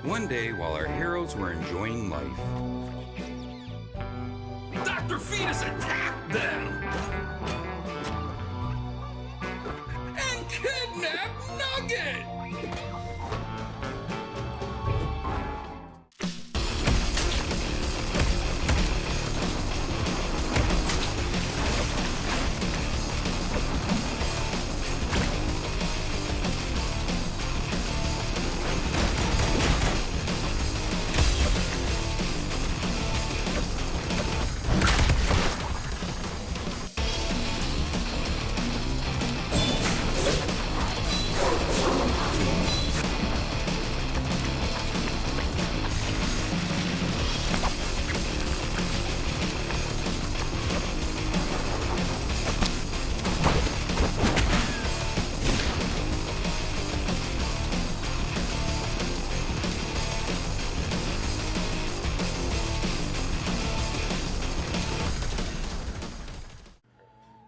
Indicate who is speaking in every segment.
Speaker 1: One day, while our heroes were enjoying life,
Speaker 2: Dr. Fetus attacked them! And kidnapped Nugget!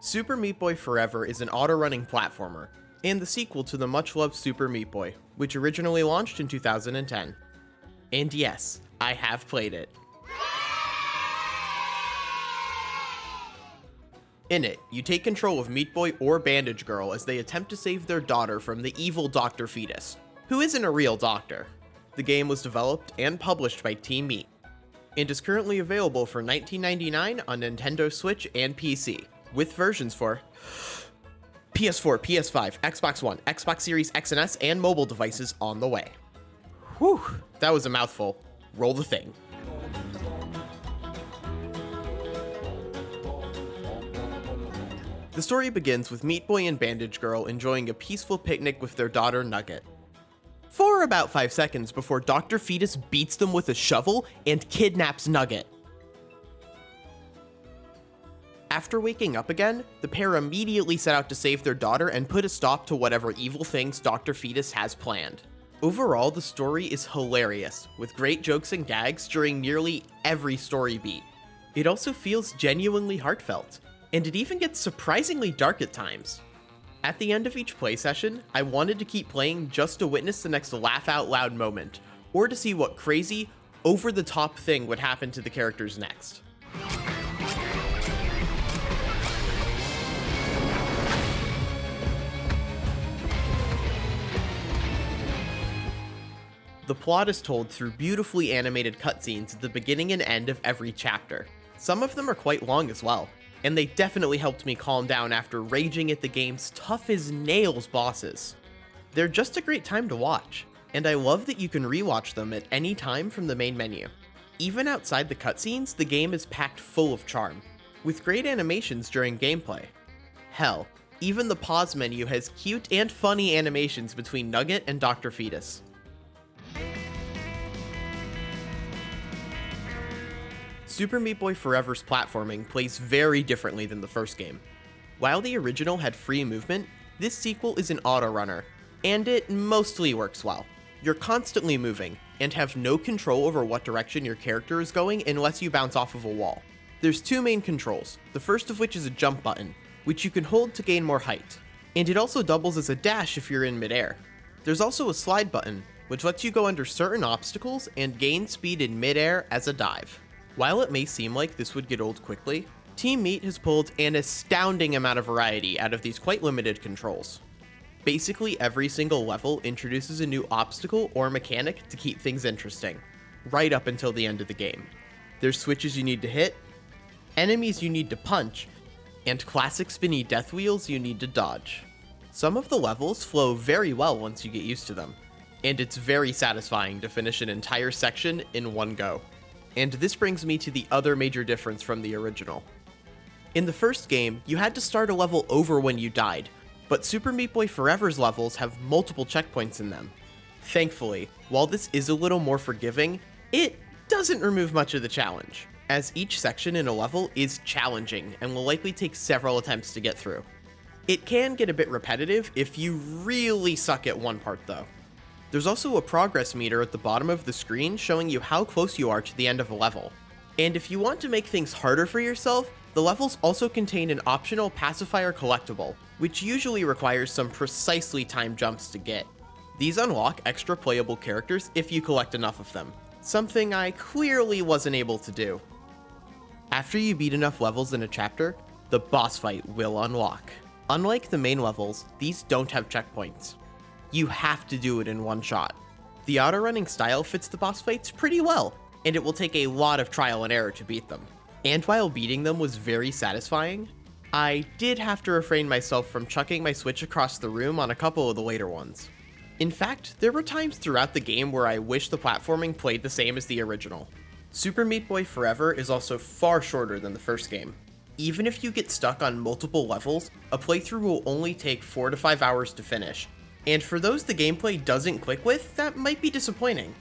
Speaker 3: Super Meat Boy Forever is an auto-running platformer, and the sequel to the much-loved Super Meat Boy, which originally launched in 2010. And yes, I have played it. In it, you take control of Meat Boy or Bandage Girl as they attempt to save their daughter from the evil Dr. Fetus, who isn't a real doctor. The game was developed and published by Team Meat, and is currently available for $19.99 on Nintendo Switch and PC, with versions for PS4, PS5, Xbox One, Xbox Series X and S, and mobile devices on the way. Whew, that was a mouthful. Roll the thing. The story begins with Meat Boy and Bandage Girl enjoying a peaceful picnic with their daughter Nugget, for about 5 seconds before Dr. Fetus beats them with a shovel and kidnaps Nugget. After waking up again, the pair immediately set out to save their daughter and put a stop to whatever evil things Dr. Fetus has planned. Overall, the story is hilarious, with great jokes and gags during nearly every story beat. It also feels genuinely heartfelt, and it even gets surprisingly dark at times. At the end of each play session, I wanted to keep playing just to witness the next laugh out loud moment, or to see what crazy, over-the-top thing would happen to the characters next. The plot is told through beautifully animated cutscenes at the beginning and end of every chapter. Some of them are quite long as well, and they definitely helped me calm down after raging at the game's tough-as-nails bosses. They're just a great time to watch, and I love that you can rewatch them at any time from the main menu. Even outside the cutscenes, the game is packed full of charm, with great animations during gameplay. Hell, even the pause menu has cute and funny animations between Nugget and Dr. Fetus. Super Meat Boy Forever's platforming plays very differently than the first game. While the original had free movement, this sequel is an auto-runner, and it mostly works well. You're constantly moving, and have no control over what direction your character is going unless you bounce off of a wall. There's two main controls, the first of which is a jump button, which you can hold to gain more height, and it also doubles as a dash if you're in midair. There's also a slide button, which lets you go under certain obstacles and gain speed in midair as a dive. While it may seem like this would get old quickly, Team Meat has pulled an astounding amount of variety out of these quite limited controls. Basically every single level introduces a new obstacle or mechanic to keep things interesting, right up until the end of the game. There's switches you need to hit, enemies you need to punch, and classic spinny death wheels you need to dodge. Some of the levels flow very well once you get used to them, and it's very satisfying to finish an entire section in one go. And this brings me to the other major difference from the original. In the first game, you had to start a level over when you died, but Super Meat Boy Forever's levels have multiple checkpoints in them. Thankfully, while this is a little more forgiving, it doesn't remove much of the challenge, as each section in a level is challenging and will likely take several attempts to get through. It can get a bit repetitive if you really suck at one part though. There's also a progress meter at the bottom of the screen showing you how close you are to the end of a level. And if you want to make things harder for yourself, the levels also contain an optional pacifier collectible, which usually requires some precisely timed jumps to get. These unlock extra playable characters if you collect enough of them, something I clearly wasn't able to do. After you beat enough levels in a chapter, the boss fight will unlock. Unlike the main levels, these don't have checkpoints. You have to do it in one shot. The autorunning style fits the boss fights pretty well, and it will take a lot of trial and error to beat them. And while beating them was very satisfying, I did have to refrain myself from chucking my Switch across the room on a couple of the later ones. In fact, there were times throughout the game where I wish the platforming played the same as the original. Super Meat Boy Forever is also far shorter than the first game. Even if you get stuck on multiple levels, a playthrough will only take 4 to 5 hours to finish. And for those the gameplay doesn't click with, that might be disappointing.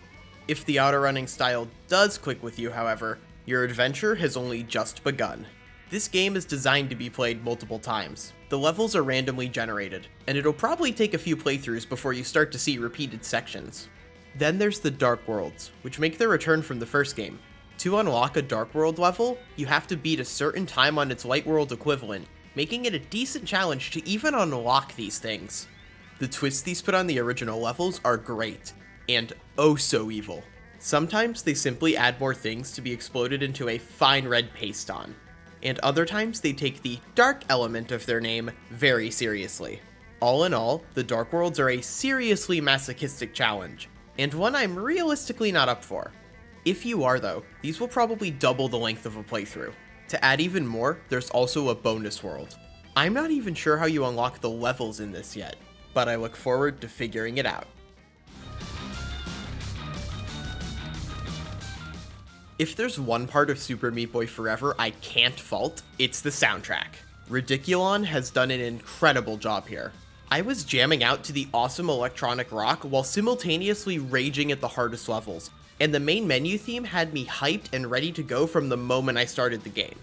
Speaker 3: If the autorunning style does click with you, however, your adventure has only just begun. This game is designed to be played multiple times. The levels are randomly generated, and it'll probably take a few playthroughs before you start to see repeated sections. Then there's the Dark Worlds, which make their return from the first game. To unlock a Dark World level, you have to beat a certain time on its Light World equivalent, making it a decent challenge to even unlock these things. The twists these put on the original levels are great, and oh so evil. Sometimes they simply add more things to be exploded into a fine red paste on, and other times they take the dark element of their name very seriously. All in all, the Dark Worlds are a seriously masochistic challenge, and one I'm realistically not up for. If you are though, these will probably double the length of a playthrough. To add even more, there's also a bonus world. I'm not even sure how you unlock the levels in this yet, but I look forward to figuring it out. If there's one part of Super Meat Boy Forever I can't fault, it's the soundtrack. Ridiculon has done an incredible job here. I was jamming out to the awesome electronic rock while simultaneously raging at the hardest levels, and the main menu theme had me hyped and ready to go from the moment I started the game.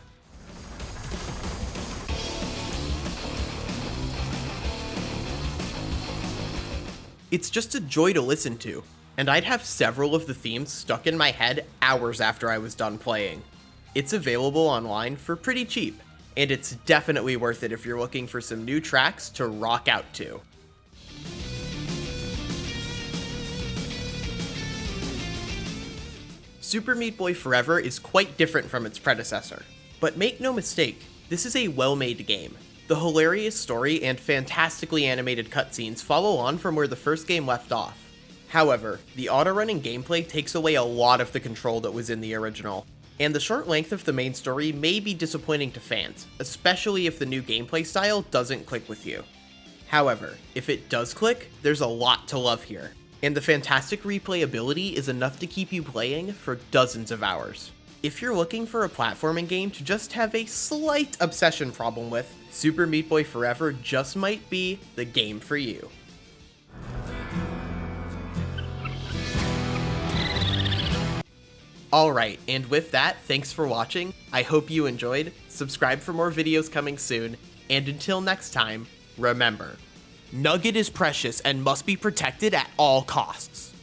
Speaker 3: It's just a joy to listen to, and I'd have several of the themes stuck in my head hours after I was done playing. It's available online for pretty cheap, and it's definitely worth it if you're looking for some new tracks to rock out to. Super Meat Boy Forever is quite different from its predecessor, but make no mistake, this is a well-made game. The hilarious story and fantastically animated cutscenes follow on from where the first game left off. However, the autorunning gameplay takes away a lot of the control that was in the original, and the short length of the main story may be disappointing to fans, especially if the new gameplay style doesn't click with you. However, if it does click, there's a lot to love here, and the fantastic replayability is enough to keep you playing for dozens of hours. If you're looking for a platforming game to just have a slight obsession problem with, Super Meat Boy Forever just might be the game for you. Alright, and with that, thanks for watching, I hope you enjoyed, subscribe for more videos coming soon, and until next time, remember, Nugget is precious and must be protected at all costs.